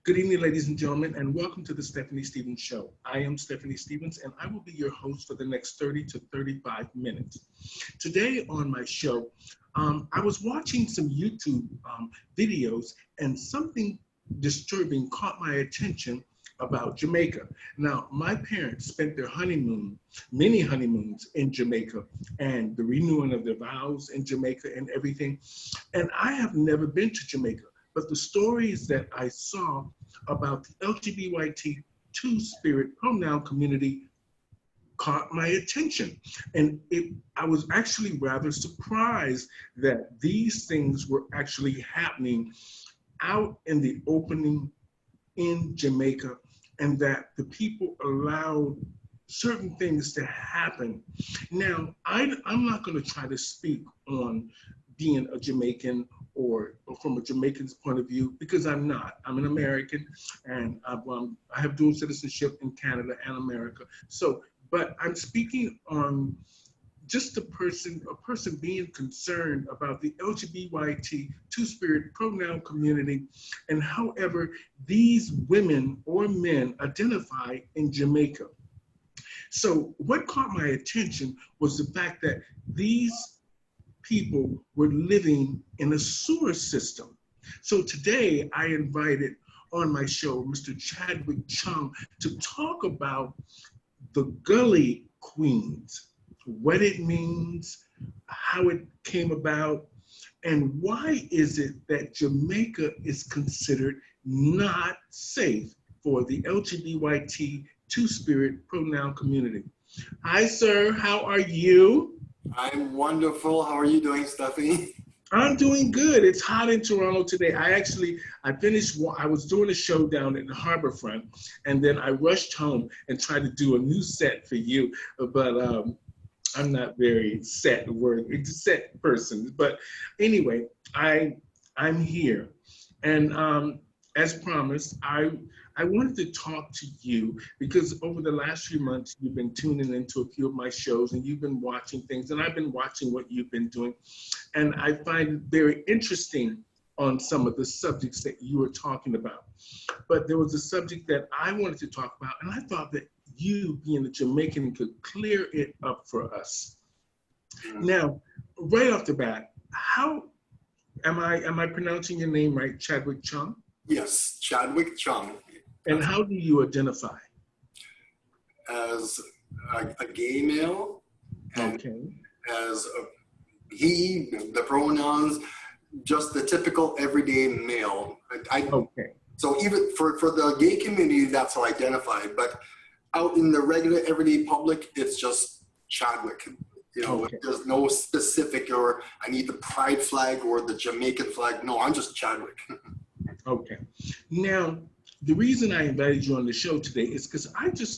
Good evening, ladies and gentlemen, and welcome to the Stephanie Stevens Show. I am Stephanie Stevens, and I will be your host for the next 30 to 35 minutes. Today on my show, I was watching some YouTube videos, and something disturbing caught my attention about Jamaica. Now, my parents spent their honeymoon, many honeymoons in Jamaica, and the renewing of their vows in Jamaica and everything. And I have never been to Jamaica. But the stories that I saw about the Lgbytqia two-spirit pronoun community caught my attention. And I was actually rather surprised that these things were actually happening out in the opening in Jamaica, and that the people allowed certain things to happen. Now, I'm not going to try to speak on being a Jamaican or from a Jamaican's point of view, because I'm not. I'm an American, and I have dual citizenship in Canada and America. So, but I'm speaking on just a person being concerned about the Lgbytqia two-spirit pronoun community, and however these women or men identify in Jamaica. So what caught my attention was the fact that these people were living in a sewer system. So today I invited on my show Mr. Chadwick Chung to talk about the Gully Queens, what it means, how it came about, and why is it that Jamaica is considered not safe for the Lgbytqia two-spirit pronoun community. Hi, sir, how are you? I'm wonderful. How are you doing, Stephanie? I'm doing good. It's hot in Toronto today. I was doing a show down in the Harborfront, and then I rushed home and tried to do a new set for you, but I'm not very set person. But anyway, I'm here, and as promised, I wanted to talk to you because over the last few months, you've been tuning into a few of my shows and you've been watching things, and I've been watching what you've been doing. And I find it very interesting on some of the subjects that you were talking about. But there was a subject that I wanted to talk about, and I thought that you, being a Jamaican, could clear it up for us. Now, right off the bat, how am I pronouncing your name right, Chadwick Chung? Yes, Chadwick Chung. And how do you identify? As a gay male, and okay. As he, the pronouns, just the typical everyday male. Okay. So even for the gay community, that's how I identify. But out in the regular everyday public, it's just Chadwick. You know, okay. There's no specific, or I need the pride flag or the Jamaican flag. No, I'm just Chadwick. Okay. Now, the reason I invited you on the show today is because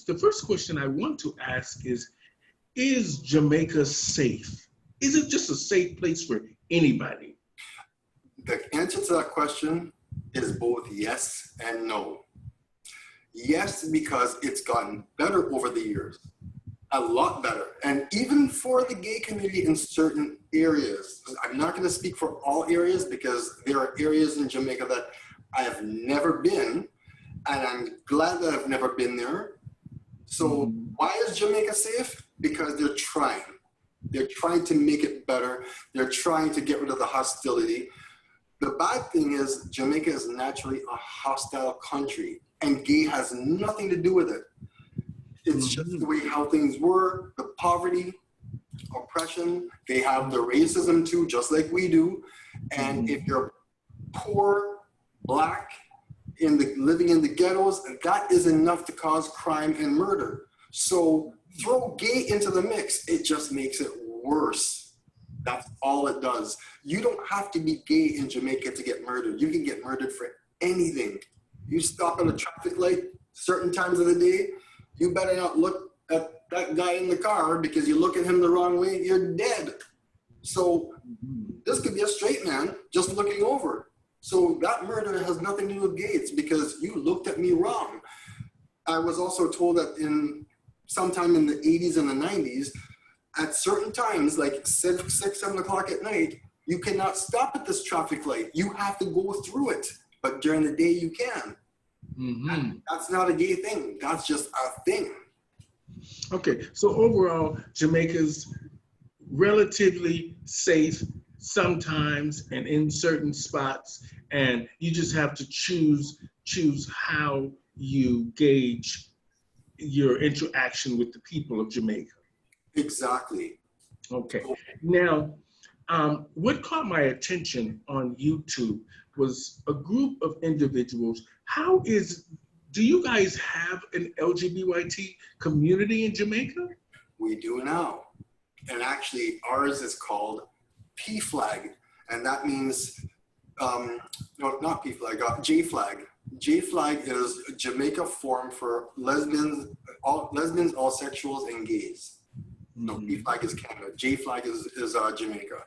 the first question I want to ask is Jamaica safe? Is it just a safe place for anybody? The answer to that question is both yes and no. Yes, because it's gotten better over the years, a lot better. And even for the gay community in certain areas, I'm not going to speak for all areas because there are areas in Jamaica that I have never been, and I'm glad that I've never been there. So why is Jamaica safe? Because they're trying. They're trying to make it better. They're trying to get rid of the hostility. The bad thing is Jamaica is naturally a hostile country, and gay has nothing to do with it. It's just the way how things were, the poverty, oppression. They have the racism too, just like we do. And if you're poor, Black, living in the ghettos, that is enough to cause crime and murder. So throw gay into the mix, it just makes it worse. That's all it does. You don't have to be gay in Jamaica to get murdered. You can get murdered for anything. You stop at a traffic light certain times of the day, you better not look at that guy in the car, because you look at him the wrong way, you're dead. So this could be a straight man just looking over. So that murder has nothing to do with gay. It's because you looked at me wrong. I was also told that sometime in the 80s and the 90s, at certain times, like 6, 7 o'clock at night, you cannot stop at this traffic light. You have to go through it. But during the day, you can. And that's not a gay thing. That's just a thing. Okay, so overall, Jamaica's relatively safe sometimes and in certain spots, and you just have to choose how you gauge your interaction with the people of Jamaica. Exactly. Okay. Now, what caught my attention on YouTube was a group of individuals. Do you guys have an LGBT community in Jamaica? We do now. And actually, ours is called P-Flag. And that means, no, not P-Flag, J-Flag. J-Flag is a Jamaica form for lesbians, all sexuals, and gays. No, P-Flag is Canada. J-Flag is Jamaica.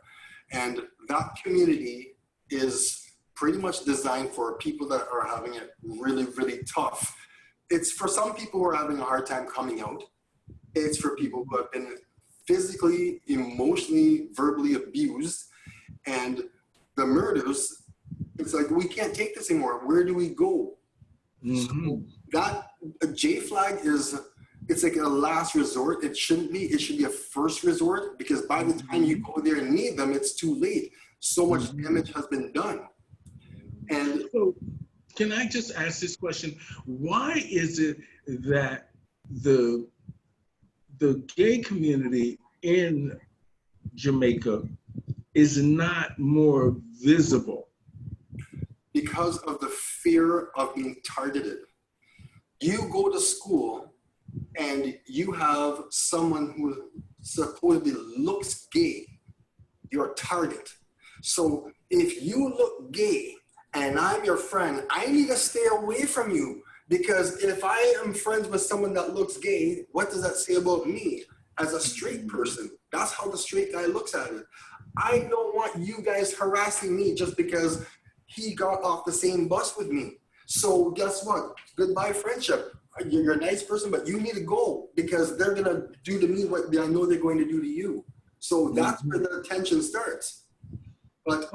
And that community is pretty much designed for people that are having it really, really tough. It's for some people who are having a hard time coming out. It's for people who have been physically, emotionally, verbally abused. And the murders, it's like, we can't take this anymore. Where do we go? So that J-Flag it's like a last resort. It shouldn't be. It should be a first resort, because by the time you go there and need them, it's too late. So much damage has been done. And so, can I just ask this question? Why is it that the gay community in Jamaica is not more visible? Because of the fear of being targeted. You go to school and you have someone who supposedly looks gay, your target. So if you look gay and I'm your friend, I need to stay away from you, because if I am friends with someone that looks gay, what does that say about me as a straight person? That's how the straight guy looks at it. I don't want you guys harassing me just because he got off the same bus with me. So guess what? Goodbye friendship. You're a nice person, but you need to go, because they're going to do to me what I know they're going to do to you. So that's where the tension starts. But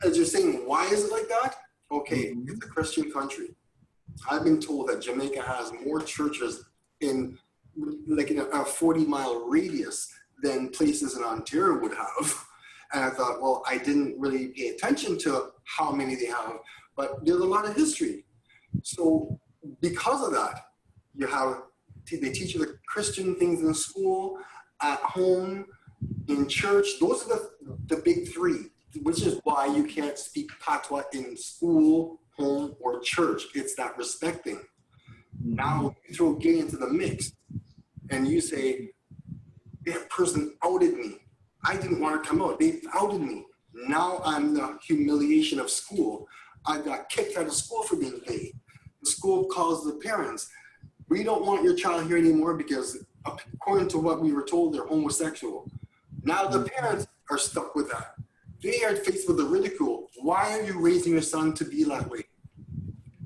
as you're saying, why is it like that? Okay, it's a Christian country. I've been told that Jamaica has more churches in like in a 40-mile radius than places in Ontario would have. And I thought, well, I didn't really pay attention to how many they have, but there's a lot of history. So because of that, they teach you the Christian things in school, at home, in church. Those are the big three, which is why you can't speak patois in school, home, or church. It's that respecting. Now you throw gay into the mix and you say, that person outed me. I didn't want to come out. They outed me. Now I'm the humiliation of school. I got kicked out of school for being gay. The school calls the parents. We don't want your child here anymore because according to what we were told, they're homosexual. Now the parents are stuck with that. They are faced with the ridicule. Why are you raising your son to be that way?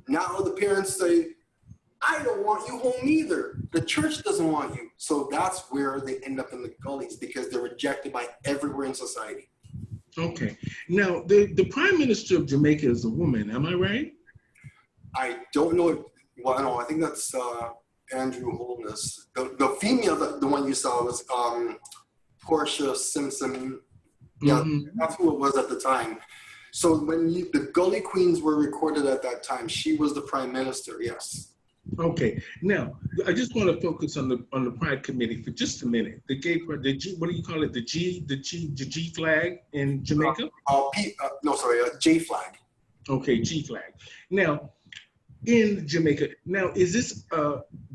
Now the parents say, I don't want you home either. The church doesn't want you. So that's where they end up in the gullies, because they're rejected by everywhere in society. Okay. Now, the Prime Minister of Jamaica is a woman. Am I right? I don't know. Well, no, I think that's Andrew Holness. The female, the one you saw was Portia Simpson. Yeah, that's who it was at the time. So when the Gully Queens were recorded at that time, she was the Prime Minister, yes. Okay. Now, I just want to focus on the Pride Committee for just a minute. The gay, what do you call it? The G flag in Jamaica? J flag. Okay, G flag. Now, in Jamaica, now is this?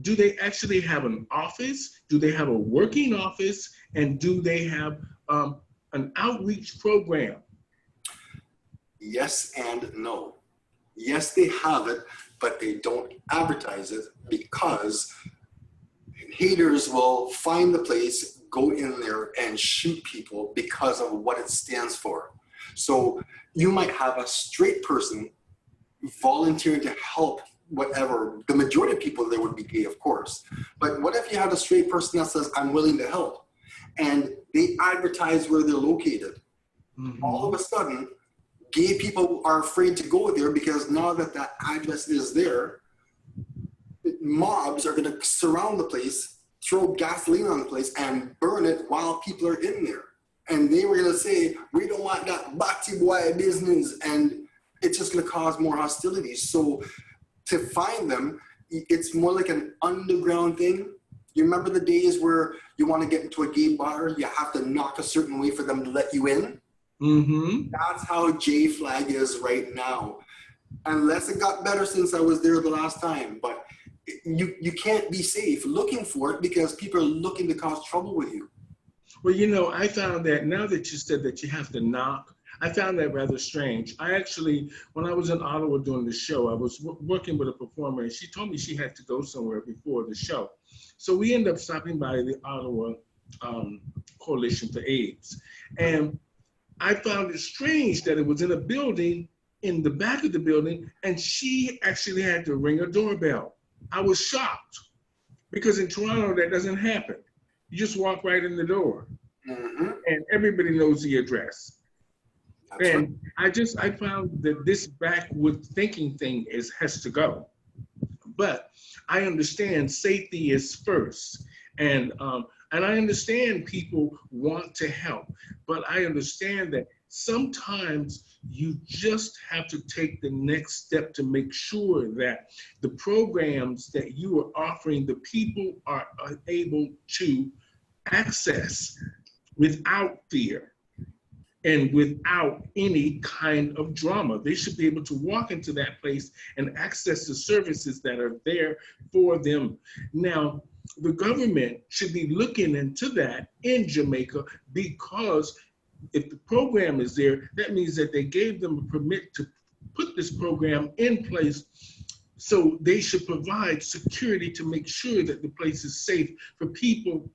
Do they actually have an office? Do they have a working office? And do they have an outreach program? Yes and no. Yes, they have it, but they don't advertise it because haters will find the place, go in there and shoot people because of what it stands for. So you might have a straight person volunteering to help whatever. The majority of people there would be gay, of course. But what if you had a straight person that says, I'm willing to help? And they advertise where they're located. All of a sudden, gay people are afraid to go there because now that that address is there, mobs are going to surround the place, throw gasoline on the place, and burn it while people are in there. And they were going to say, we don't want that Lgbytqia business. And it's just going to cause more hostility. So to find them, it's more like an underground thing. You remember the days where you want to get into a gay bar, you have to knock a certain way for them to let you in? Mm-hmm. That's how J-Flag is right now. Unless it got better since I was there the last time. But you can't be safe looking for it because people are looking to cause trouble with you. Well, you know, I found that now that you said that you have to knock, I found that rather strange. I actually, when I was in Ottawa doing the show, I was working with a performer, and she told me she had to go somewhere before the show. So we ended up stopping by the Ottawa Coalition for AIDS. And I found it strange that it was in a building, in the back of the building, and she actually had to ring a doorbell. I was shocked because in Toronto, that doesn't happen. You just walk right in the door, and everybody knows the address. That's and right. I found that this backward thinking thing has to go. But I understand safety is first, and I understand people want to help, but I understand that sometimes you just have to take the next step to make sure that the programs that you are offering, the people are able to access without fear and without any kind of drama. They should be able to walk into that place and access the services that are there for them. Now, the government should be looking into that in Jamaica, because if the program is there, that means that they gave them a permit to put this program in place. So they should provide security to make sure that the place is safe for people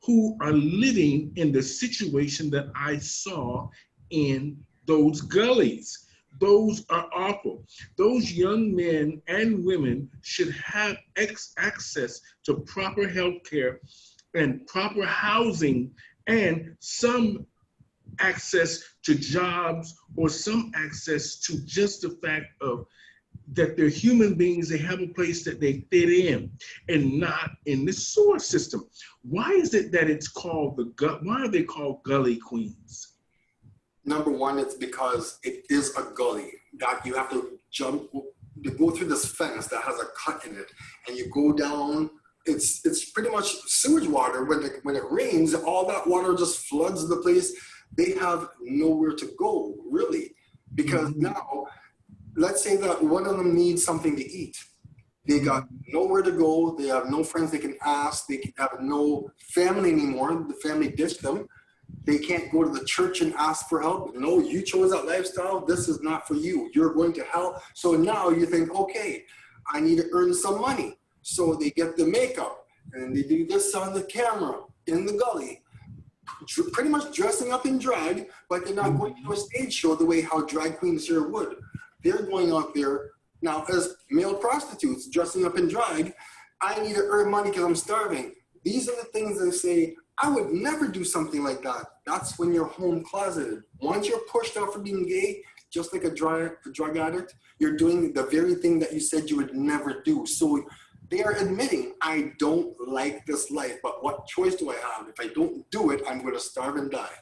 who are living in the situation that I saw in those gullies. Those are awful. Those young men and women should have access to proper health care and proper housing and some access to jobs, or some access to just the fact of that they're human beings, they have a place that they fit in and not in the sewer system. Why is it that it's called why are they called gully queens? Number one, it's because it is a gully that you have to go through this fence that has a cut in it, and you go down. It's pretty much sewage water. When it rains, all that water just floods the place. They have nowhere to go, really, because now, let's say that one of them needs something to eat. They got nowhere to go. They have no friends they can ask. They have no family anymore. The family ditched them. They can't go to the church and ask for help. No, you chose that lifestyle. This is not for you. You're going to hell. So now you think, okay, I need to earn some money. So they get the makeup and they do this on the camera in the gully, pretty much dressing up in drag, but they're not going to a stage show the way how drag queens here would. They're going out there now as male prostitutes, dressing up in drag. I need to earn money because I'm starving. These are the things that say, I would never do something like that. That's when you're home closeted. Once you're pushed out for being gay, just like a drug addict, you're doing the very thing that you said you would never do. So they are admitting, I don't like this life, but what choice do I have? If I don't do it, I'm going to starve and die.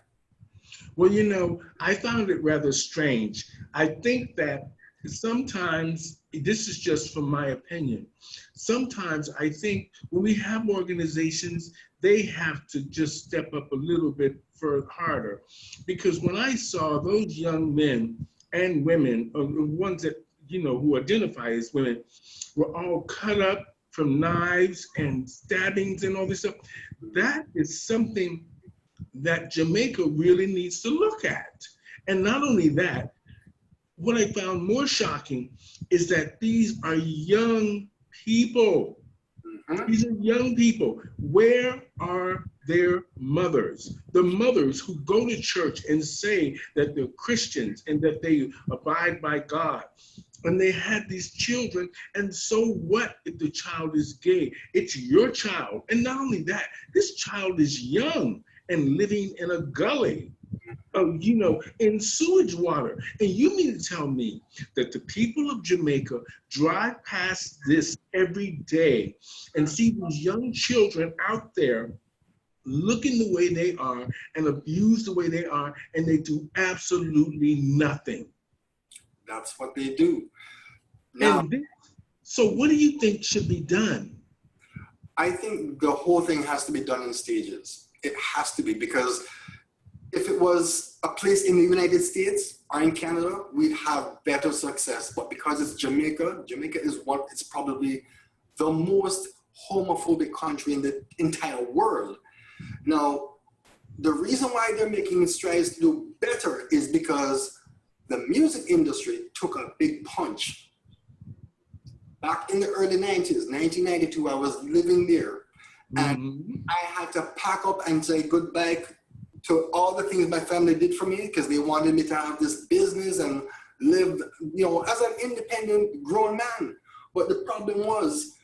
Well, you know, I found it rather strange. I think that sometimes, this is just from my opinion, sometimes I think when we have organizations, they have to just step up a little bit harder. Because when I saw those young men and women, or ones that, you know, who identify as women, were all cut up from knives and stabbings and all this stuff, that is something that Jamaica really needs to look at. And not only that, what I found more shocking is that these are young people. These are young people. Where are their mothers? The mothers who go to church and say that they're Christians and that they abide by God. And they had these children, and so what if the child is gay? It's your child. And not only that, this child is young and living in a gully. in sewage water. And you mean to tell me that the people of Jamaica drive past this every day and see these young children out there looking the way they are and abused the way they are, and they do absolutely nothing? That's what they do. Now, So what do you think should be done? I think the whole thing has to be done in stages. It has to be, because if it was a place in the United States or in Canada, we'd have better success. But because it's Jamaica, it's probably the most homophobic country in the entire world. Now, the reason why they're making strides to do better is because the music industry took a big punch. Back in the early 90s, 1992, I was living there. And I had to pack up and say goodbye to all the things my family did for me, because they wanted me to have this business and live, as an independent grown man. But the problem was,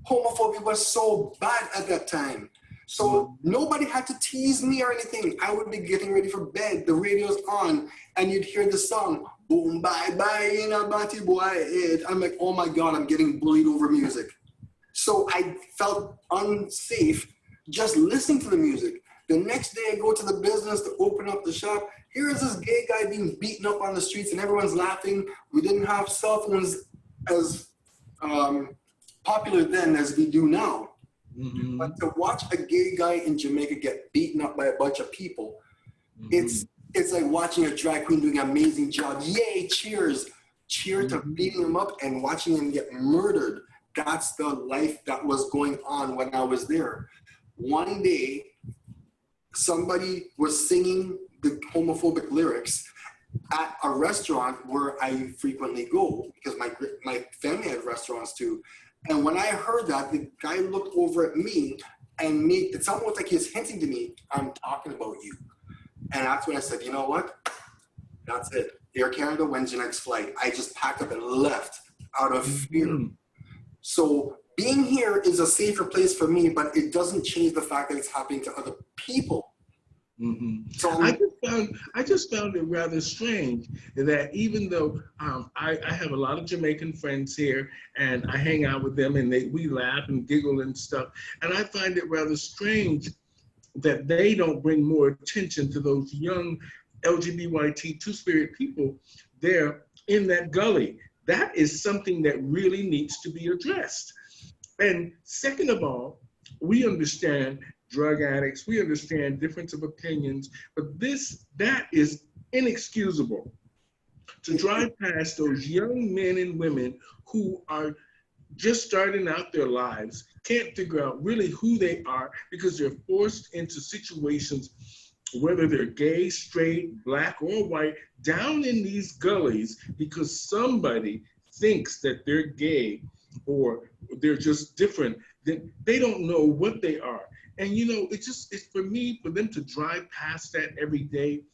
homophobia was so bad at that time. So nobody had to tease me or anything. I would be getting ready for bed, the radio's on, and you'd hear the song, boom, bye, bye, in a batty boy. I'm like, oh my God, I'm getting bullied over music. So I felt unsafe just listening to the music. The next day I go to the business to open up the shop. Here is this gay guy being beaten up on the streets and everyone's laughing. We didn't have cell phones as popular then as we do now. But to watch a gay guy in Jamaica get beaten up by a bunch of people, it's like watching a drag queen doing an amazing job. Yay, cheers. Cheer to beating him up and watching him get murdered. That's the life that was going on when I was there. One day, somebody was singing the homophobic lyrics at a restaurant where I frequently go, because my family had restaurants too. And when I heard that, the guy looked over at me and it's almost like he was hinting to me, I'm talking about you. And that's when I said, you know what? That's it. Air Canada, when's your next flight? I just packed up and left out of fear. So being here is a safer place for me, but it doesn't change the fact that it's happening to other people. So I just found it rather strange that even though I have a lot of Jamaican friends here and I hang out with them and we laugh and giggle and stuff, and I find it rather strange that they don't bring more attention to those young Lgbytqia two-spirit people there in that gully. That is something that really needs to be addressed. And second of all, we understand drug addicts, we understand difference of opinions, but that is inexcusable. To drive past those young men and women who are just starting out their lives, can't figure out really who they are because they're forced into situations, whether they're gay, straight, black, or white, down in these gullies because somebody thinks that they're gay or they're just different. They don't know what they are. And it's for them to drive past that every day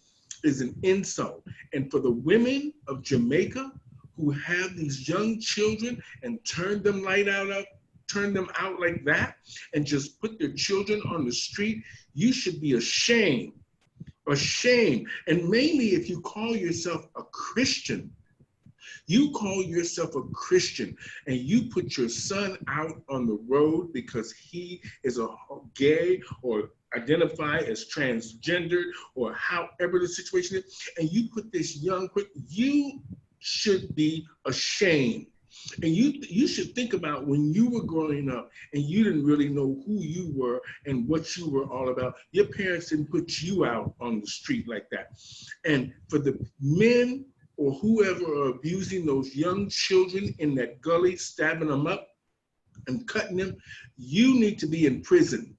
is an insult. And for the women of Jamaica who have these young children and turn them out like that and just put their children on the street, you should be ashamed. Ashamed. And mainly if you call yourself a Christian, and you put your son out on the road because he is a gay or identify as transgendered or however the situation is, and you put this you should be ashamed. And you should think about when you were growing up and you didn't really know who you were and what you were all about. Your parents didn't put you out on the street like that. And for the men or whoever are abusing those young children in that gully, stabbing them up and cutting them, you need to be in prison.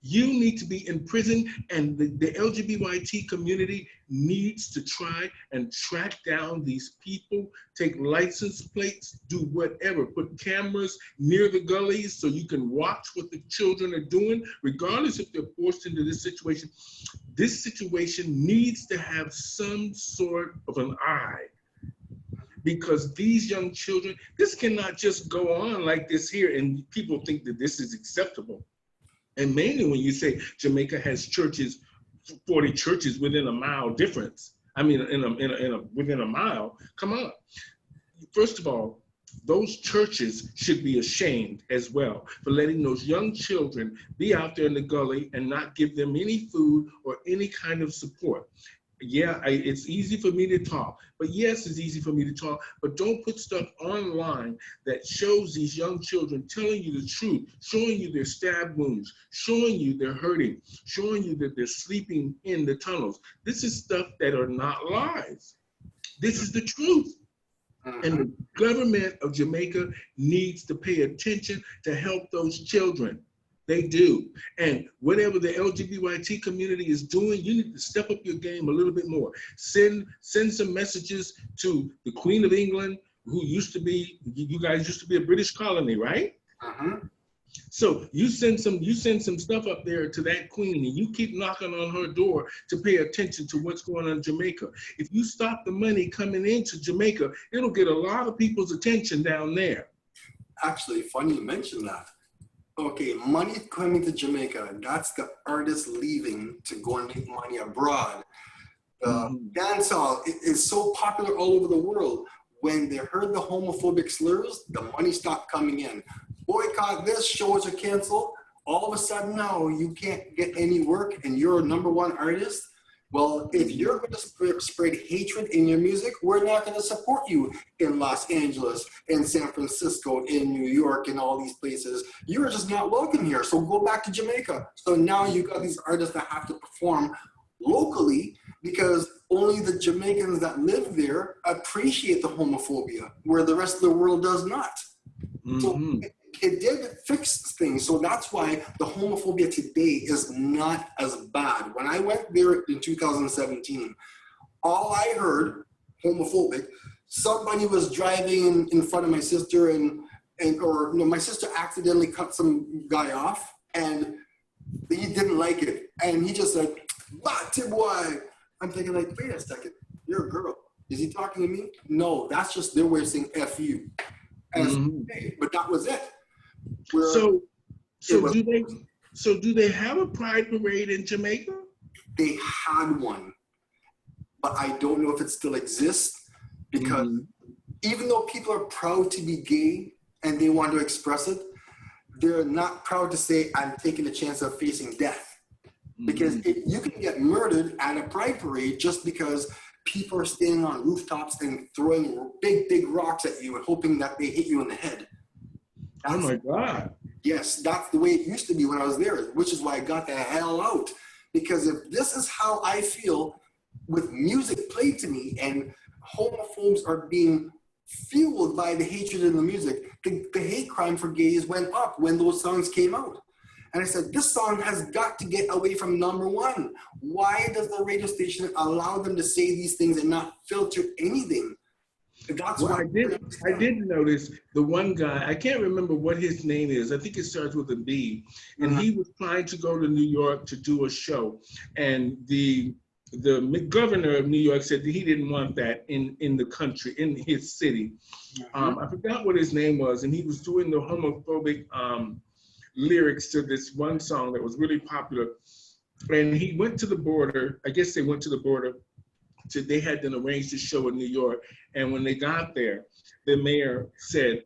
You need to be in prison, and the Lgbytqia community needs to try and track down these people, take license plates, do whatever, put cameras near the gullies so you can watch what the children are doing, regardless if they're forced into this situation. This situation needs to have some sort of an eye, because these young children, this cannot just go on like this here and people think that this is acceptable. And mainly when you say Jamaica has churches 40 churches within a mile difference. I mean, within a mile. Come on. First of all, those churches should be ashamed as well for letting those young children be out there in the gully and not give them any food or any kind of support. Yeah, it's easy for me to talk, but yes, it's easy for me to talk, but don't put stuff online that shows these young children telling you the truth, showing you their stab wounds, showing you they're hurting, showing you that they're sleeping in the tunnels. This is stuff that are not lies. This is the truth. And the government of Jamaica needs to pay attention to help those children. They do. And whatever the Lgbyt community is doing, you need to step up your game a little bit more. Send some messages to the Queen of England, who used to be, you guys used to be a British colony, right? So you send some stuff up there to that queen, and you keep knocking on her door to pay attention to what's going on in Jamaica. If you stop the money coming into Jamaica, it'll get a lot of people's attention down there. Actually, funny you mention that. Okay, money coming to Jamaica, that's the artists leaving to go and make money abroad. Dancehall is so popular all over the world. When they heard the homophobic slurs, the money stopped coming in. Boycott this, shows are canceled. All of a sudden now you can't get any work and you're a #1 artist. Well, if you're going to spread hatred in your music, we're not going to support you in Los Angeles, in San Francisco, in New York, in all these places. You're just not welcome here. So go back to Jamaica. So now you got these artists that have to perform locally because only the Jamaicans that live there appreciate the homophobia, where the rest of the world does not. So it did fix things. So that's why the homophobia today is not as bad. When I went there in 2017, all I heard, homophobic, somebody was driving in front of my sister my sister accidentally cut some guy off and he didn't like it. And he just said, "Batty boy." I'm thinking like, wait a second, you're a girl. Is he talking to me? No, that's just their way of saying F you. But that was it. So do they have a pride parade in Jamaica? They had one, but I don't know if it still exists because even though people are proud to be gay and they want to express it, they're not proud to say, I'm taking a chance of facing death. Because you can get murdered at a pride parade just because people are standing on rooftops and throwing big rocks at you and hoping that they hit you in the head. Oh my God. Yes, that's the way it used to be when I was there, which is why I got the hell out. Because if this is how I feel with music played to me and homophobes are being fueled by the hatred in the music, the hate crime for gays went up when those songs came out. And I said, this song has got to get away from #1. Why does the radio station allow them to say these things and not filter anything? That's well, I did notice the one guy, I can't remember what his name is. I think it starts with a B. And he was trying to go to New York to do a show. And the governor of New York said that he didn't want that in the country, in his city. I forgot what his name was. And he was doing the homophobic lyrics to this one song that was really popular. And he went to the border. I guess they went to the border. They had them arrange the show in New York. And when they got there, the mayor said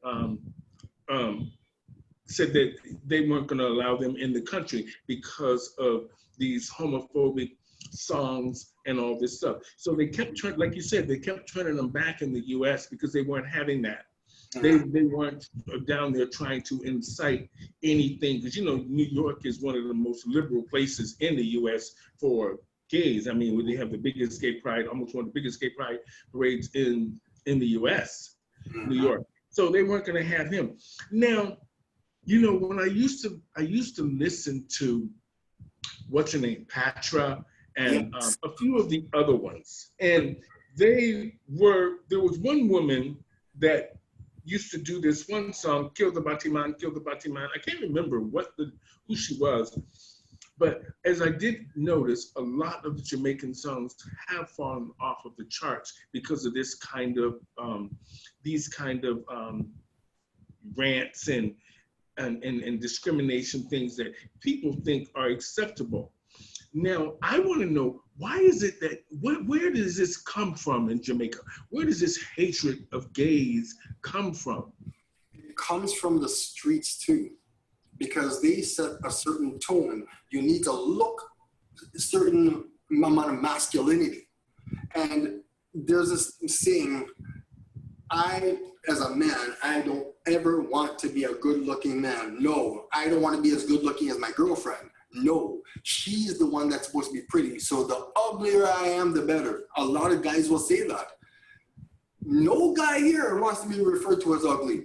that they weren't going to allow them in the country because of these homophobic songs and all this stuff. So they kept, like you said, they kept turning them back in the US because they weren't having that. They weren't down there trying to incite anything, because New York is one of the most liberal places in the US for gays. I mean, they have the biggest gay pride, almost one of the biggest gay pride parades in the US, New York. So they weren't going to have him. Now, when I used to listen to, what's her name, Patra, and a few of the other ones, and there was one woman that used to do this one song, Kill the Batiman, Kill the Batiman. I can't remember who she was, but as I did notice, a lot of the Jamaican songs have fallen off of the charts because of this kind of, rants and discrimination things that people think are acceptable. Now, I want to know, why is it that, where does this come from in Jamaica? Where does this hatred of gays come from? It comes from the streets too, because they set a certain tone. You need to look a certain amount of masculinity. And there's this saying, as a man, I don't ever want to be a good-looking man. No, I don't want to be as good-looking as my girlfriend. No, she's the one that's supposed to be pretty. So the uglier I am, the better. A lot of guys will say that. No guy here wants to be referred to as ugly.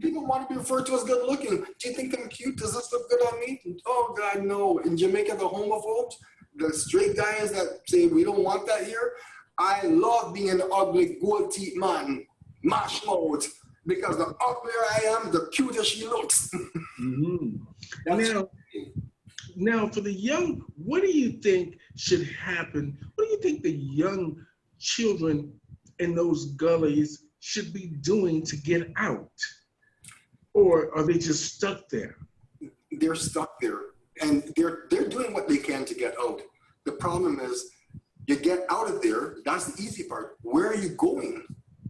People want to be referred to as good-looking. Do you think I'm cute? Does this look good on me? Oh, God, no. In Jamaica, the homophobes, the straight guys that say we don't want that here, I love being an ugly, gold-teeth man, mash mouth, because the uglier I am, the cuter she looks. Now, for the young, what do you think should happen? What do you think the young children in those gullies should be doing to get out? Or are they just stuck there? They're stuck there, and they're doing what they can to get out. The problem is, you get out of there, that's the easy part. Where are you going?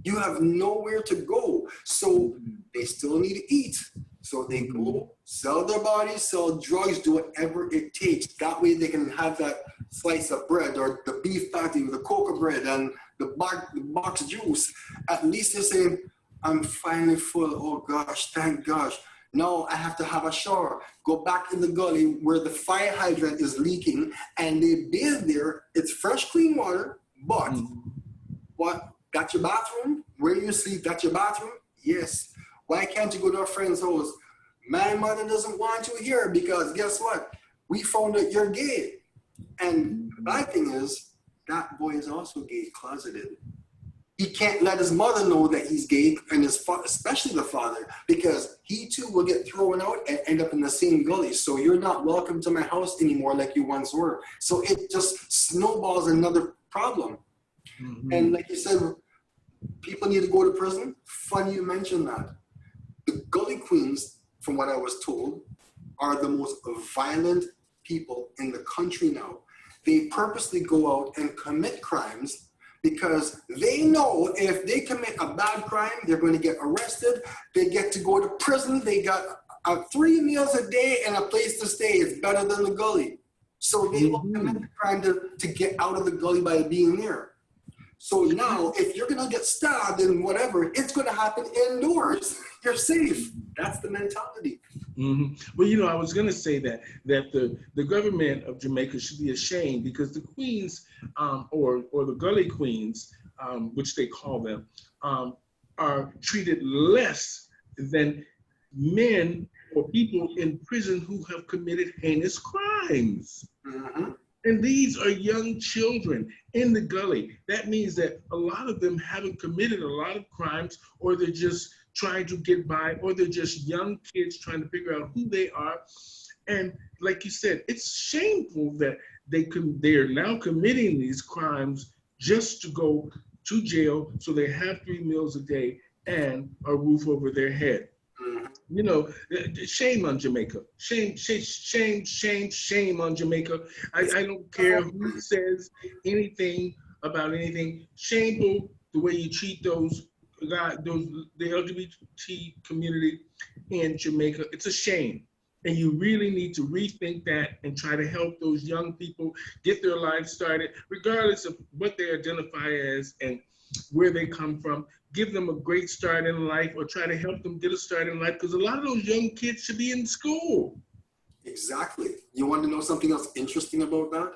You have nowhere to go. So they still need to eat. So they go sell their bodies, sell drugs, do whatever it takes. That way they can have that slice of bread or the beef patty with the cocoa bread and the box juice. At least they're saying, I'm finally full. Oh gosh, thank gosh. Now I have to have a shower. Go back in the gully where the fire hydrant is leaking and they bathe there. It's fresh, clean water, but what? Got your bathroom? Where you sleep? Got your bathroom? Yes. Why can't you go to a friend's house? My mother doesn't want you here because guess what? We found out you're gay. And the bad thing is, that boy is also gay, closeted. He can't let his mother know that he's gay, and especially the father, because he too will get thrown out and end up in the same gully. So you're not welcome to my house anymore like you once were. So it just snowballs another problem. And like you said, people need to go to prison. Funny you mention that. The gully queens, from what I was told, are the most violent people in the country now. They purposely go out and commit crimes because they know if they commit a bad crime, they're going to get arrested. They get to go to prison. They got 3 meals a day and a place to stay. It's better than the gully. So they will commit the crime to get out of the gully by being there. So now, if you're going to get stabbed and whatever, it's going to happen indoors. You're safe. That's the mentality. Well, you know, I was going to say that the government of Jamaica should be ashamed because the queens, or the gully queens, which they call them, are treated less than men or people in prison who have committed heinous crimes. And these are young children in the gully. That means that a lot of them haven't committed a lot of crimes, or they're just trying to get by, or they're just young kids trying to figure out who they are. And like you said, it's shameful that they are now committing these crimes just to go to jail so they have 3 meals a day and a roof over their head. You know, shame on Jamaica. Shame on Jamaica. I don't care who says anything about anything. Shameful the way you treat the LGBT community in Jamaica. It's a shame. And you really need to rethink that and try to help those young people get their lives started, regardless of what they identify as and where they come from. Give them a great start in life, or try to help them get a start in life, because a lot of those young kids should be in school. Exactly. You want to know something else interesting about that?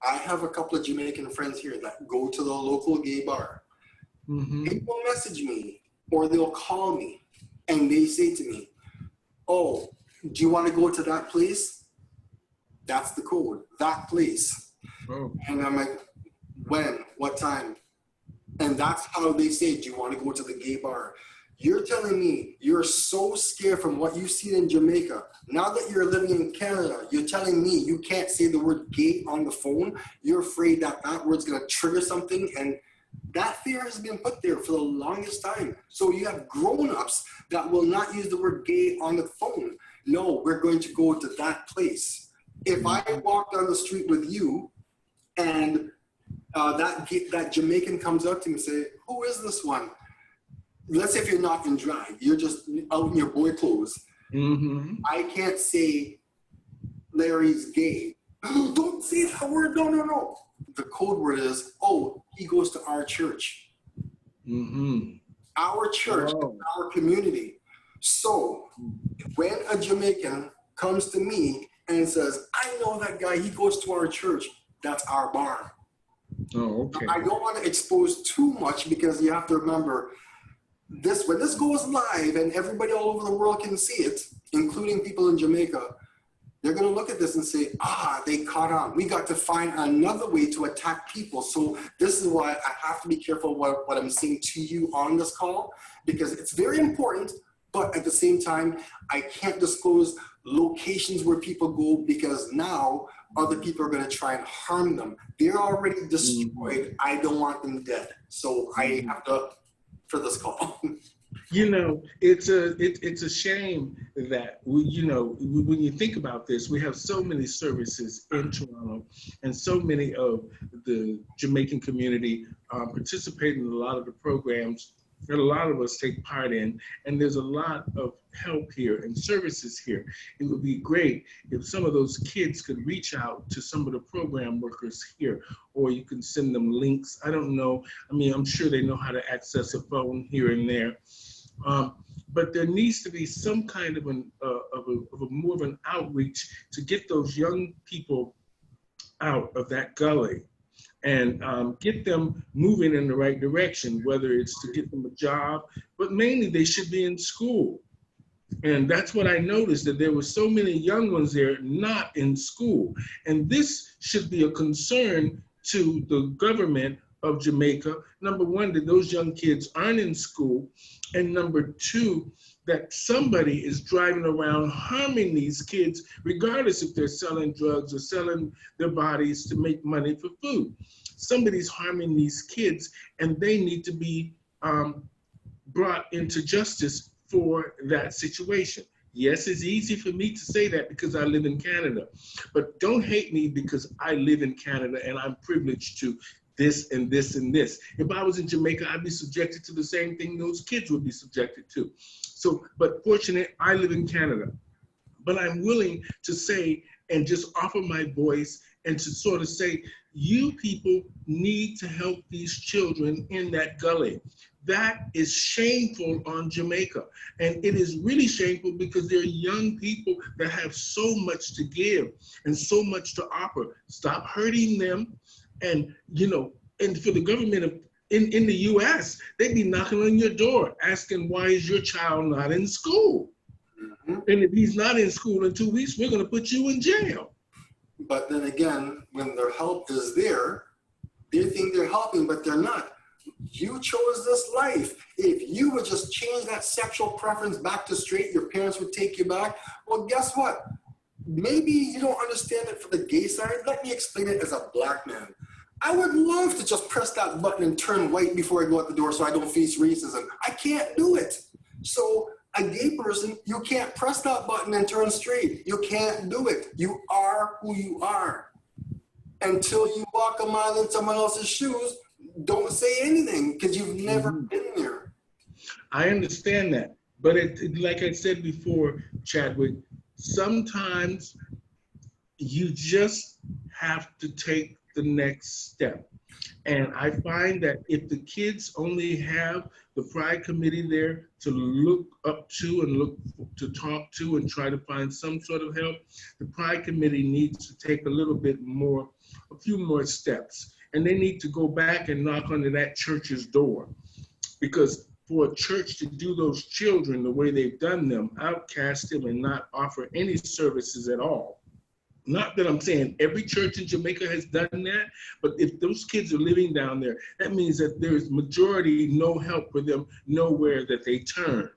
I have a couple of Jamaican friends here that go to the local gay bar. They will message me or they'll call me and they say to me, oh, do you want to go to that place? That's the code, that place. And I'm like, when? What time? And that's how they say, do you want to go to the gay bar? You're telling me you're so scared from what you've seen in Jamaica. Now that you're living in Canada, you're telling me you can't say the word gay on the phone. You're afraid that that word's going to trigger something. And that fear has been put there for the longest time. So you have grown-ups that will not use the word gay on the phone. No, we're going to go to that place. If I walk down the street with you and that Jamaican comes up to me and say, who is this one? Let's say if you're not in drag, you're just out in your boy clothes. Mm-hmm. I can't say Larry's gay. Don't say that word. No. The code word is, oh, he goes to our church. Mm-hmm. Our church, our community. So when a Jamaican comes to me and says, I know that guy, he goes to our church, that's our barn. Oh, okay. I don't want to expose too much because you have to remember this, when this goes live and everybody all over the world can see it, including people in Jamaica, they're going to look at this and say, they caught on. We got to find another way to attack people. So this is why I have to be careful what I'm saying to you on this call, because it's very important, but at the same time, I can't disclose locations where people go because now other people are going to try and harm them. They're already destroyed. I don't want them dead. So I have to, for this call. You know, it's a shame that when you think about this, we have so many services in Toronto, and so many of the Jamaican community participate in a lot of the programs that a lot of us take part in, and there's a lot of help here and services here. It would be great if some of those kids could reach out to some of the program workers here, or you can send them links. I don't know. I mean, I'm sure they know how to access a phone here and there. But there needs to be some kind of more of an outreach to get those young people out of that gully and get them moving in the right direction, whether it's to get them a job, but mainly they should be in school. And that's what I noticed, that there were so many young ones there not in school. And this should be a concern to the government of Jamaica. Number one, that those young kids aren't in school. And number two, that somebody is driving around harming these kids, regardless if they're selling drugs or selling their bodies to make money for food. Somebody's harming these kids, and they need to be brought into justice for that situation. Yes, it's easy for me to say that because I live in Canada, but don't hate me because I live in Canada and I'm privileged to this and this and this. If I was in Jamaica, I'd be subjected to the same thing those kids would be subjected to. So, but fortunate, I live in Canada. But I'm willing to say and just offer my voice and to sort of say, you people need to help these children in that gully. That is shameful on Jamaica. And it is really shameful because they're young people that have so much to give and so much to offer. Stop hurting them. And, and for the government in the US, they'd be knocking on your door asking, why is your child not in school? Mm-hmm. And if he's not in school in 2 weeks, we're going to put you in jail. But then again, when their help is there, they think they're helping, but they're not. You chose this life. If you would just change that sexual preference back to straight, your parents would take you back. Well, guess what? Maybe you don't understand it for the gay side. Let me explain it as a black man. I would love to just press that button and turn white before I go out the door so I don't face racism. I can't do it. So a gay person, you can't press that button and turn straight. You can't do it. You are who you are. Until you walk a mile in someone else's shoes, don't say anything because you've never been there. I understand that. But like I said before, Chadwick, sometimes you just have to take the next step. And I find that if the kids only have the Pride Committee there to look up to and look to talk to and try to find some sort of help, the Pride Committee needs to take a few more steps. And they need to go back and knock on that church's door. Because for a church to do those children the way they've done them, outcast them and not offer any services at all. Not that I'm saying every church in Jamaica has done that, but if those kids are living down there, that means that there's majority no help for them, nowhere that they turn.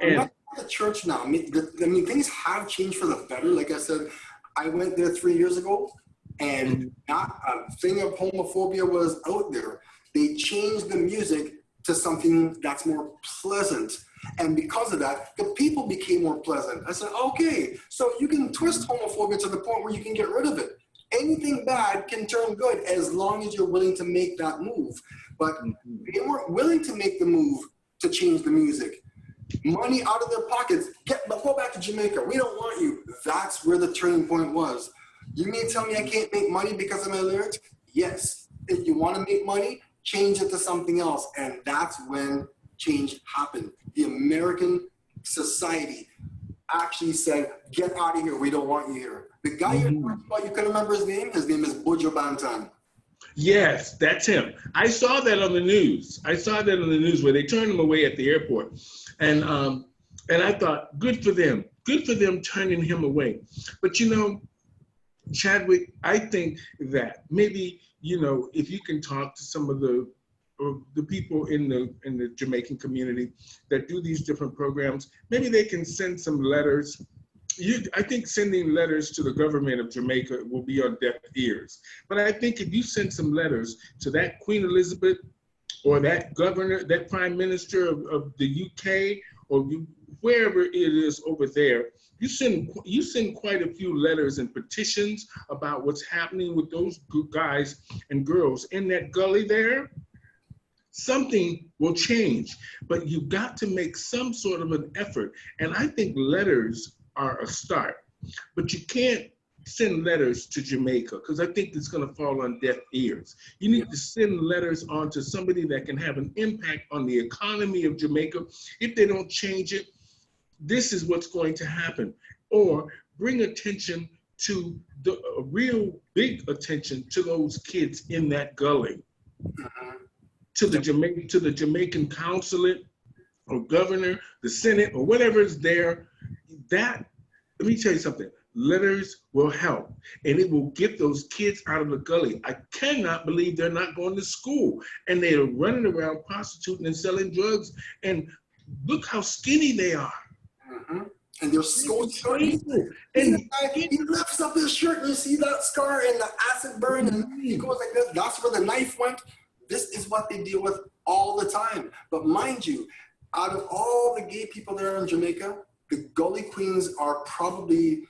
And not the church now. I mean, things have changed for the better. Like I said, I went there 3 years ago, and not a thing of homophobia was out there. They changed the music to something that's more pleasant. And because of that, the people became more pleasant. I said, okay, so you can twist homophobia to the point where you can get rid of it. Anything bad can turn good as long as you're willing to make that move. But they weren't willing to make the move to change the music. Money out of their pockets. Go back to Jamaica. We don't want you. That's where the turning point was. You mean tell me I can't make money because of my lyrics? Yes. If you want to make money, change it to something else. And that's when change happened. The American society actually said, get out of here. We don't want you here. The guy you're talking about, you can remember his name? His name is Buju Banton. Yes, that's him. I saw that on the news. Where they turned him away at the airport. And I thought, good for them. Good for them turning him away. But you know, Chadwick, I think that maybe, you know, if you can talk to some of the people in the Jamaican community that do these different programs, maybe they can send some letters. I think sending letters to the government of Jamaica will be on deaf ears. But I think if you send some letters to that Queen Elizabeth or that governor, that prime minister of the UK, or wherever it is over there, you send quite a few letters and petitions about what's happening with those guys and girls in that gully there, something will change. But you've got to make some sort of an effort. And I think letters are a start. But you can't send letters to Jamaica because I think it's going to fall on deaf ears. You need to send letters on to somebody that can have an impact on the economy of Jamaica. If they don't change it, this is what's going to happen. Or bring attention to real big attention to those kids in that gully. To the Jamaican consulate or governor, the Senate, or whatever is there. Let me tell you something. Letters will help, and it will get those kids out of the gully. I cannot believe they're not going to school, and they're running around prostituting and selling drugs, and look how skinny they are. And they're so skinny. And he lifts up his shirt, and you see that scar and the acid burn, and he goes like this. That's where the knife went. This is what they deal with all the time. But mind you, out of all the gay people that are in Jamaica, the Gully Queens are probably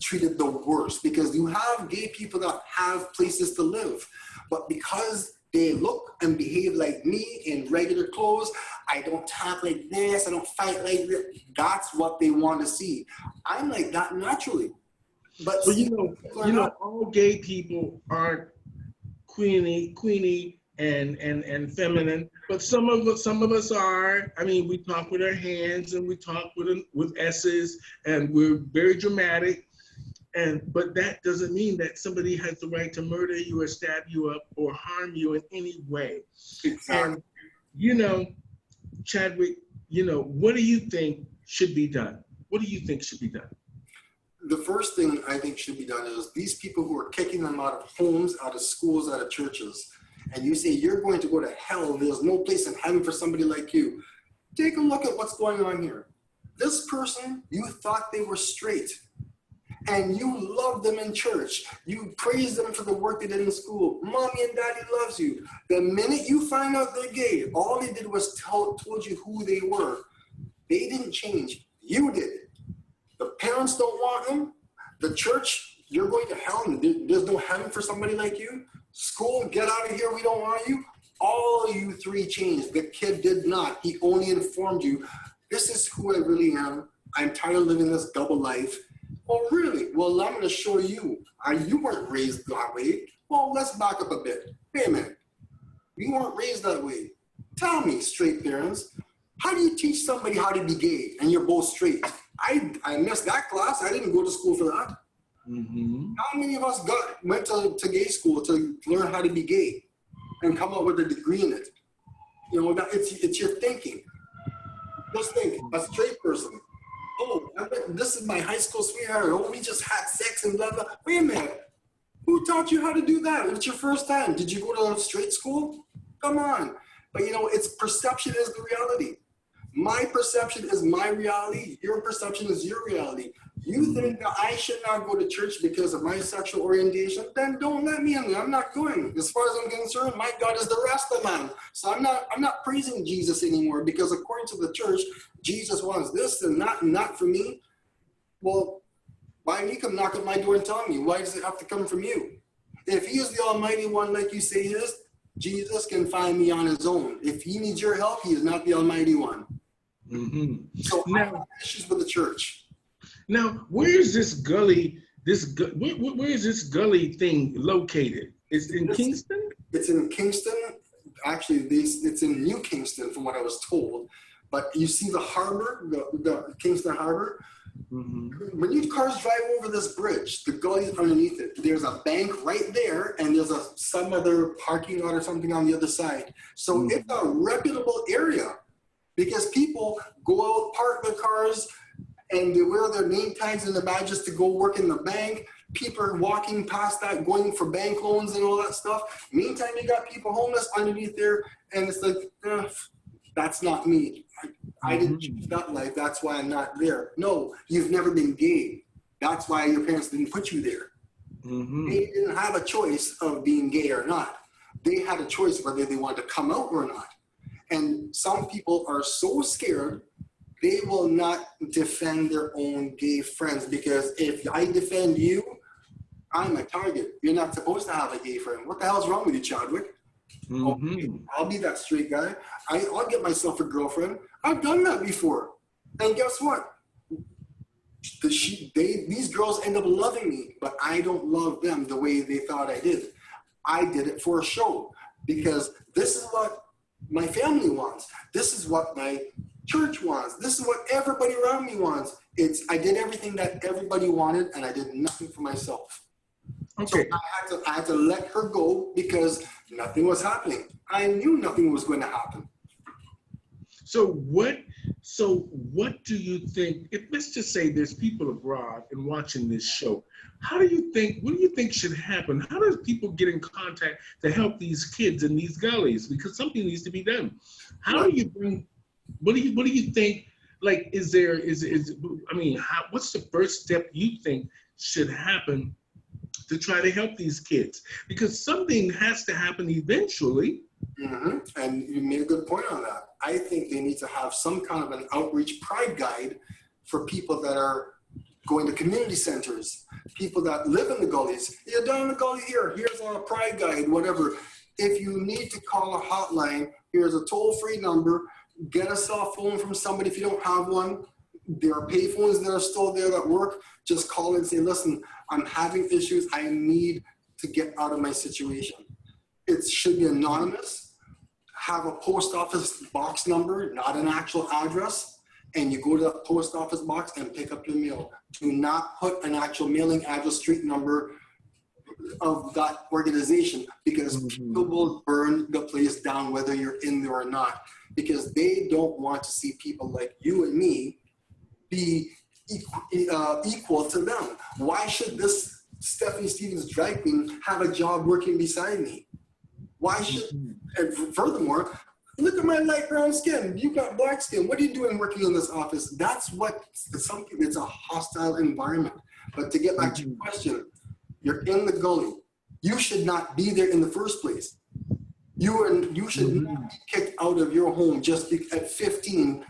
treated the worst, because you have gay people that have places to live, but because they look and behave like me in regular clothes, I don't talk like this, I don't fight like this, that's what they want to see. I'm like that naturally. But you know, all gay people aren't queenie and feminine, but some of us are. I mean, we talk with our hands and we talk with S's, and we're very dramatic. But that doesn't mean that somebody has the right to murder you or stab you up or harm you in any way. Exactly. And you know, Chadwick, you know, what do you think should be done? What do you think should be done? The first thing I think should be done is these people who are kicking them out of homes, out of schools, out of churches, and you say you're going to go to hell, there's no place in heaven for somebody like you. Take a look at what's going on here. This person, you thought they were straight, and you loved them in church. You praised them for the work they did in school. Mommy and daddy loves you. The minute you find out they're gay, all they did was told you who they were. They didn't change. You did. The parents don't want them. The church, you're going to hell, and there's no heaven for somebody like you. School, get out of here, we don't want you. All you three changed. The kid did not. He only informed you, this is who I really am. I'm tired of living this double life. Oh, really? Well, I'm going to show you. You weren't raised that way. Well, let's back up a bit. Wait a minute. You weren't raised that way. Tell me, straight parents, how do you teach somebody how to be gay and you're both straight? I missed that class. I didn't go to school for that. How many of us went to gay school to learn how to be gay and come up with a degree in it? You know, it's your thinking. Just think, a straight person. Oh, this is my high school sweetheart. Oh, we just had sex and blah, blah. Wait a minute. Who taught you how to do that? It's your first time. Did you go to straight school? Come on. But you know, it's perception is the reality. My perception is my reality. Your perception is your reality. You think that I should not go to church because of my sexual orientation? Then don't let me in there. I'm not going. As far as I'm concerned, my God is the rest of man. So I'm not praising Jesus anymore, because according to the church, Jesus wants this and not for me. Well, why did he come knock at my door and tell me? Why does it have to come from you? If he is the Almighty One, like you say he is, Jesus can find me on his own. If he needs your help, he is not the Almighty One. So I have issues with the church. Now, where is this Gully? Where is this Gully thing located? Is it in Kingston? It's in Kingston. Actually, it's in New Kingston, from what I was told. But you see the harbor, the Kingston Harbor. When you cars drive over this bridge, the Gully is underneath it. There's a bank right there, and there's some other parking lot or something on the other side. So it's a reputable area, because people go out, park their cars, and they wear their name tags and the badges to go work in the bank. People are walking past that, going for bank loans and all that stuff. Meantime, you got people homeless underneath there, and it's like, that's not me. I didn't choose that life. That's why I'm not there. No, you've never been gay. That's why your parents didn't put you there. They didn't have a choice of being gay or not. They had a choice whether they wanted to come out or not. And some people are so scared, they will not defend their own gay friends, because if I defend you, I'm a target. You're not supposed to have a gay friend. What the hell's wrong with you, Chadwick? Okay, I'll be that straight guy. I'll get myself a girlfriend. I've done that before. And guess what? These girls end up loving me, but I don't love them the way they thought I did. I did it for a show, because this is what my family wants. This is what my church wants. This is what everybody around me wants. I did everything that everybody wanted, and I did nothing for myself. Okay. So I had to let her go, because nothing was happening. I knew nothing was going to happen. So what do you think, let's just say there's people abroad and watching this show, what do you think should happen? How does people get in contact to help these kids in these gullies? Because something needs to be done. How do you bring, what do you think, like, what's the first step you think should happen to try to help these kids? Because something has to happen eventually. And you made a good point on that. I think they need to have some kind of an outreach pride guide for people that are going to community centers, people that live in the gullies. You're down in the gully here, here's a pride guide, whatever. If you need to call a hotline, here's a toll-free number. Get a cell phone from somebody if you don't have one. There are pay phones that are still there that work. Just call and say, listen, I'm having issues. I need to get out of my situation. It should be anonymous. Have a post office box number, not an actual address, and you go to the post office box and pick up your mail. Do not put an actual mailing address, street number of that organization, because people will burn the place down whether you're in there or not, because they don't want to see people like you and me be equal to them. Why should this Stephanie Stevens drag queen have a job working beside me? Why should, and furthermore, look at my light brown skin. You got black skin. What are you doing working in this office? That's what, it's a hostile environment. But to get back to your question, you're in the gully. You should not be there in the first place. You should not be kicked out of your home just at 15,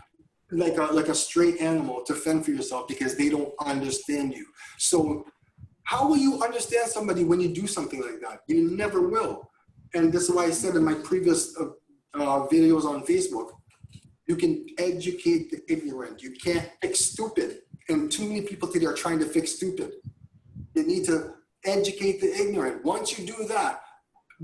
like a stray animal, to fend for yourself, because they don't understand you. So how will you understand somebody when you do something like that? You never will. And this is why I said in my previous videos on Facebook, you can educate the ignorant. You can't fix stupid. And too many people today are trying to fix stupid. You need to educate the ignorant. Once you do that,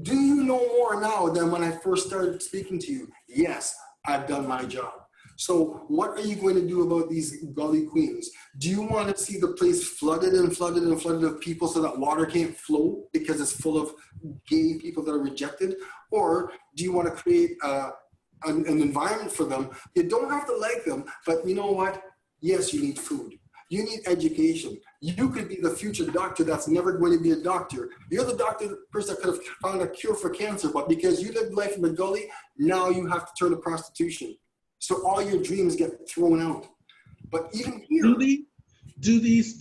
do you know more now than when I first started speaking to you? Yes, I've done my job. So what are you going to do about these gully queens? Do you want to see the place flooded and flooded and flooded of people so that water can't flow because it's full of gay people that are rejected? Or do you want to create an environment for them? You don't have to like them, but you know what? Yes, you need food. You need education. You could be the future doctor that's never going to be a doctor. You're the person that could have found a cure for cancer, but because you lived life in the gully, now you have to turn to prostitution. So all your dreams get thrown out. But even here, Do these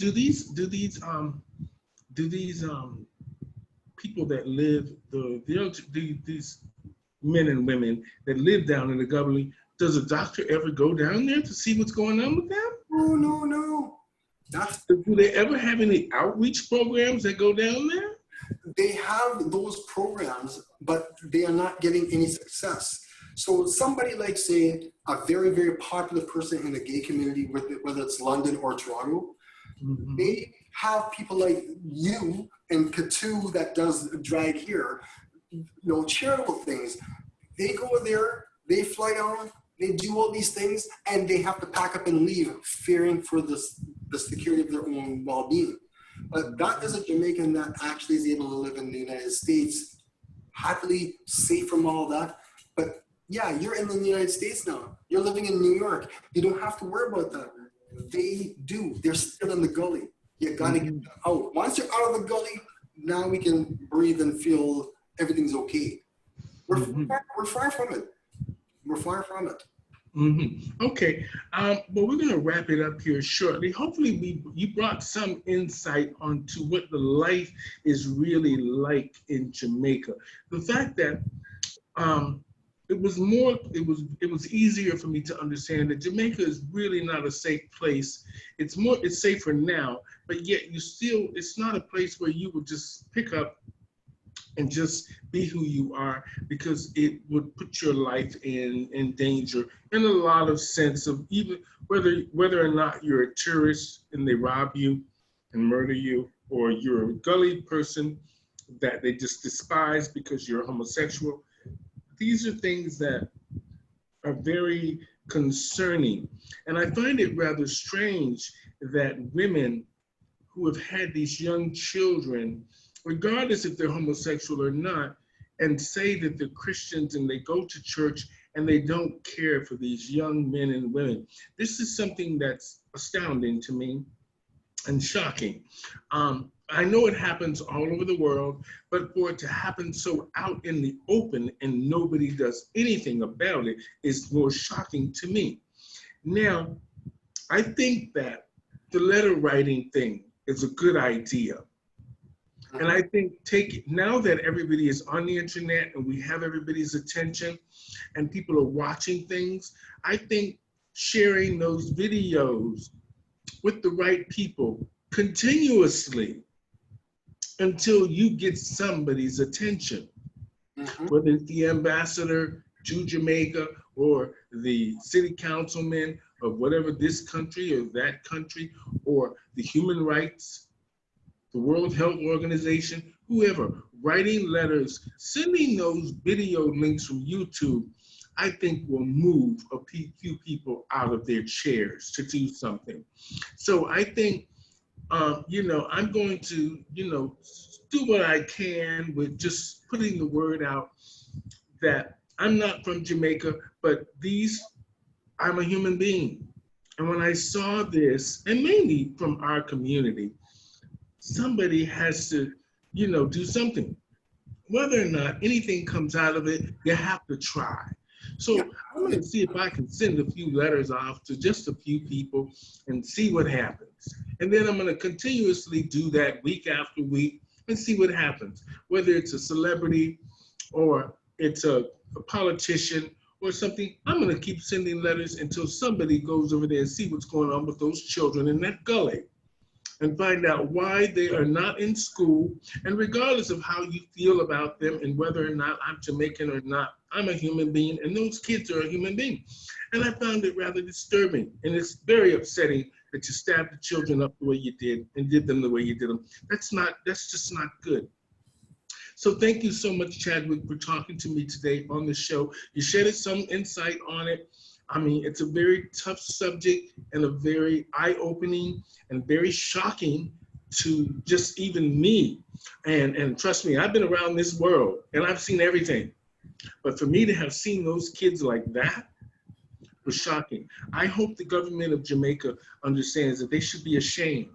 people that live these men and women that live down in the Gully, does a doctor ever go down there to see what's going on with them? No, no, no. That's, Do they ever have any outreach programs that go down there? they have those programs, but they are not getting any success. So somebody like, say, a very, very popular person in the gay community, whether it's London or Toronto, Mm-hmm. they have people like you and Katu that does drag here, charitable things. They go there, they fly down, they do all these things, and they have to pack up and leave, fearing for the security of their own well-being. But that is a Jamaican that actually is able to live in the United States, happily, safe from all that. But yeah, you're in the United States now. You're living in New York. You don't have to worry about that. They do. They're still in the gully. You gotta get them out. Once you're out of the gully, now we can breathe and feel everything's okay. We're far from it. We're far from it. Mm-hmm. Okay, well, we're going to wrap it up here shortly. Hopefully, you brought some insight onto what the life is really like in Jamaica. The fact that it was easier for me to understand that Jamaica is really not a safe place. It's safer now, but yet it's not a place where you would just pick up and just be who you are, because it would put your life in danger in a lot of sense of even whether or not you're a tourist and they rob you and murder you, or you're a gully person that they just despise because you're homosexual. These are things that are very concerning. And I find it rather strange that women who have had these young children, regardless if they're homosexual or not, and say that they're Christians and they go to church and they don't care for these young men and women. This is something that's astounding to me and shocking. I know it happens all over the world, but for it to happen so out in the open and nobody does anything about it is more shocking to me. Now, I think that the letter writing thing is a good idea. And I think now that everybody is on the internet and we have everybody's attention and people are watching things, I think sharing those videos with the right people continuously until you get somebody's attention, whether it's the ambassador to Jamaica or the city councilman of whatever this country or that country, or the human rights, the World Health Organization, whoever, writing letters, sending those video links from YouTube, I think will move a few people out of their chairs to do something. So I think, I'm going to, do what I can with just putting the word out that I'm not from Jamaica, but I'm a human being. And when I saw this, and mainly from our community, somebody has to, do something. Whether or not anything comes out of it, you have to try. So I'm going to see if I can send a few letters off to just a few people and see what happens. And then I'm going to continuously do that week after week and see what happens. Whether it's a celebrity or it's a politician or something, I'm going to keep sending letters until somebody goes over there and see what's going on with those children in that gully, and find out why they are not in school. And regardless of how you feel about them and whether or not I'm Jamaican or not, I'm a human being and those kids are a human being. And I found it rather disturbing. And it's very upsetting that you stabbed the children up the way you did and did them the way you did them. That's just not good. So thank you so much, Chadwick, for talking to me today on the show. You shed some insight on it. I mean, it's a very tough subject and a very eye-opening and very shocking to just even me. And trust me, I've been around this world and I've seen everything. But for me to have seen those kids like that was shocking. I hope the government of Jamaica understands that they should be ashamed.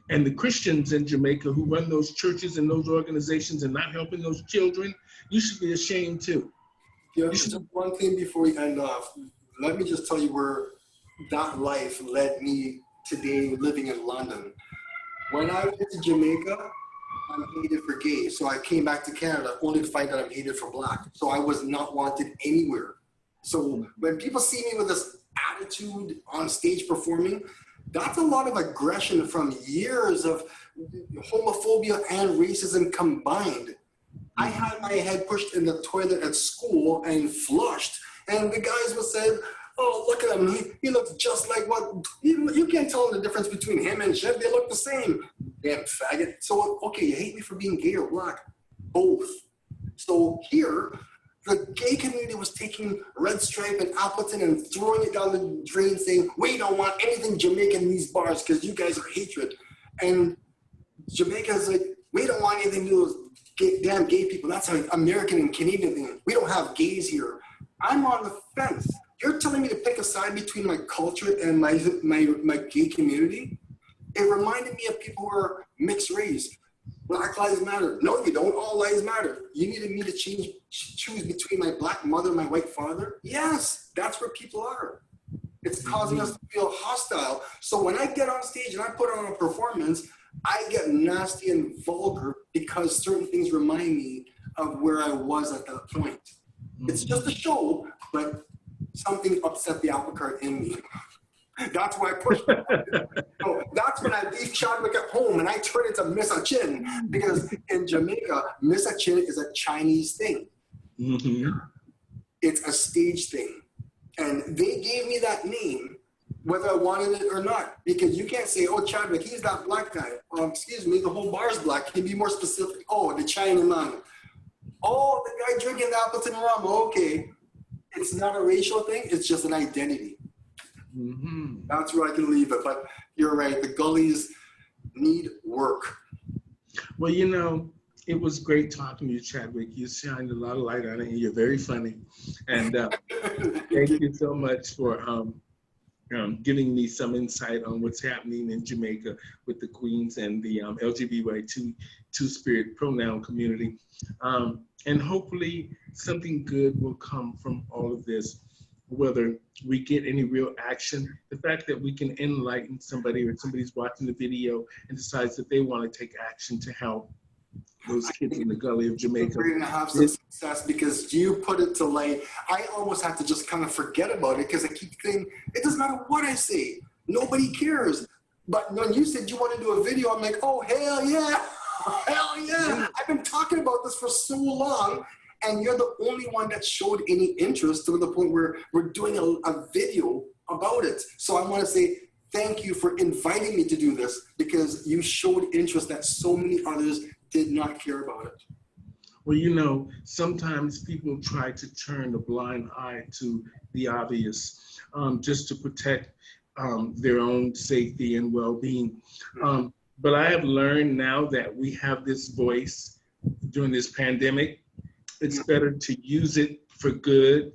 And the Christians in Jamaica who run those churches and those organizations and not helping those children, you should be ashamed too. Yeah, just one thing before we end off. Let me just tell you where that life led me today living in London. When I went to Jamaica, I'm hated for gay. So I came back to Canada only to find out I'm hated for black. So I was not wanted anywhere. So when people see me with this attitude on stage performing, that's a lot of aggression from years of homophobia and racism combined. I had my head pushed in the toilet at school and flushed. And the guys would say, oh, look at him. He looks just like what, you can't tell the difference between him and Jeb. They look the same. Damn faggot. So, okay, you hate me for being gay or black? Both. So here, the gay community was taking Red Stripe and Appleton and throwing it down the drain saying, we don't want anything Jamaican in these bars because you guys are hatred. And Jamaica's like, we don't want anything to do with damn gay people. That's an American and Canadian thing. We don't have gays here. I'm on the fence. You're telling me to pick a side between my culture and my gay community? It reminded me of people who are mixed race. Black lives matter. No, you don't. All lives matter. You needed me to choose between my black mother and my white father? Yes, that's where people are. It's causing us to feel hostile. So when I get on stage and I put on a performance, I get nasty and vulgar because certain things remind me of where I was at that point. It's just a show, but something upset the apple cart in me. That's why I pushed it. So that's when I leave Chadwick at home and I turn into Miss Achin, because in Jamaica, Miss Achin is a Chinese thing. It's a stage thing. And they gave me that name, whether I wanted it or not, because you can't say, oh, Chadwick, he's that black guy. Excuse me, the whole bar's black. Can you be more specific? Oh, the Chinaman. Oh, the guy drinking the Appleton rum. Okay. It's not a racial thing. It's just an identity. That's where I can leave it. But you're right. The Gullys need work. Well, you know, it was great talking to you, Chadwick. You shined a lot of light on it, and you're very funny. And thank you so much for giving me some insight on what's happening in Jamaica with the Queens and the Lgbytqia two-spirit pronoun community. And hopefully something good will come from all of this, whether we get any real action. The fact that we can enlighten somebody, or somebody's watching the video and decides that they want to take action to help those kids in the Gully of Jamaica. We're going to have some success because you put it to light. I almost have to just kind of forget about it because I keep thinking, it doesn't matter what I say. Nobody cares. But when you said you want to do a video, I'm like, oh, hell yeah. Hell yeah. I've been talking about this for so long, and you're the only one that showed any interest to the point where we're doing a video about it. So I want to say thank you for inviting me to do this, because you showed interest that so many others did not care about it. Well, you know, sometimes people try to turn a blind eye to the obvious just to protect their own safety and well-being. But I have learned now that we have this voice during this pandemic. It's better to use it for good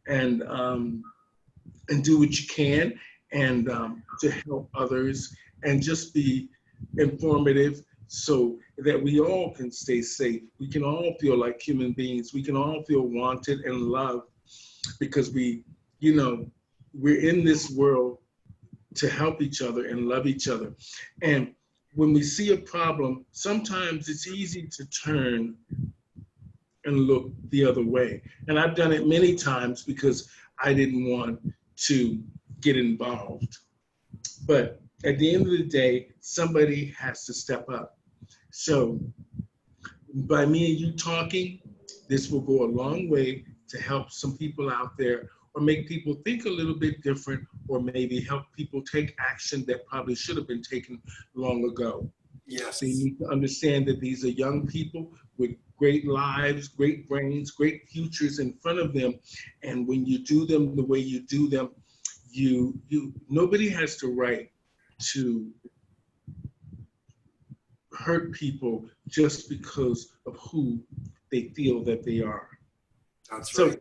and do what you can, and to help others, and just be informative so that we all can stay safe. We can all feel like human beings. We can all feel wanted and loved, because we, you know, we're in this world to help each other and love each other. And when we see a problem, sometimes it's easy to turn and look the other way. And I've done it many times because I didn't want to get involved. But at the end of the day, somebody has to step up. So by me and you talking, this will go a long way to help some people out there, or make people think a little bit different, or maybe help people take action that probably should have been taken long ago. Yes. So you need to understand that these are young people with great lives, great brains, great futures in front of them. And when you do them the way you do them, nobody has the right to hurt people just because of who they feel that they are. That's right. So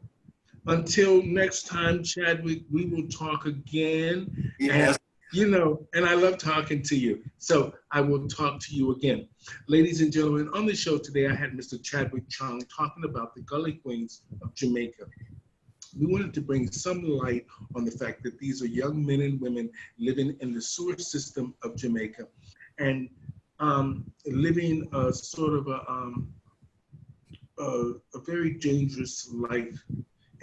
until next time, Chadwick, we will talk again. Yes. And, you know, and I love talking to you. So I will talk to you again. Ladies and gentlemen, on the show today, I had Mr. Chadwick Chung talking about the Gully Queens of Jamaica. We wanted to bring some light on the fact that these are young men and women living in the sewer system of Jamaica and living a sort of a very dangerous life.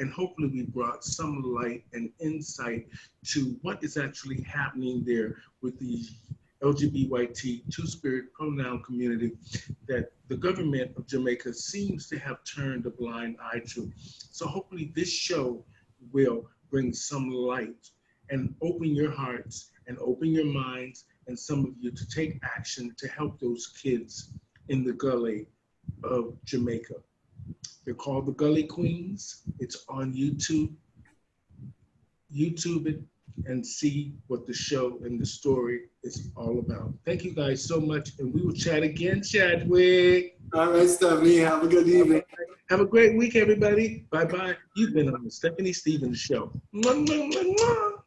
And hopefully we brought some light and insight to what is actually happening there with the Lgbytqia two-spirit pronoun community that the government of Jamaica seems to have turned a blind eye to. So hopefully this show will bring some light and open your hearts and open your minds and some of you to take action to help those kids in the Gully of Jamaica. They're called the Gully Queens. It's on YouTube. YouTube it and see what the show and the story is all about. Thank you guys so much, and we will chat again, Chadwick. All right, Stephanie, have a good evening. Have a great week, everybody. Bye-bye. You've been on the Stephanie Stevens Show. Mwah, mwah, mwah, mwah.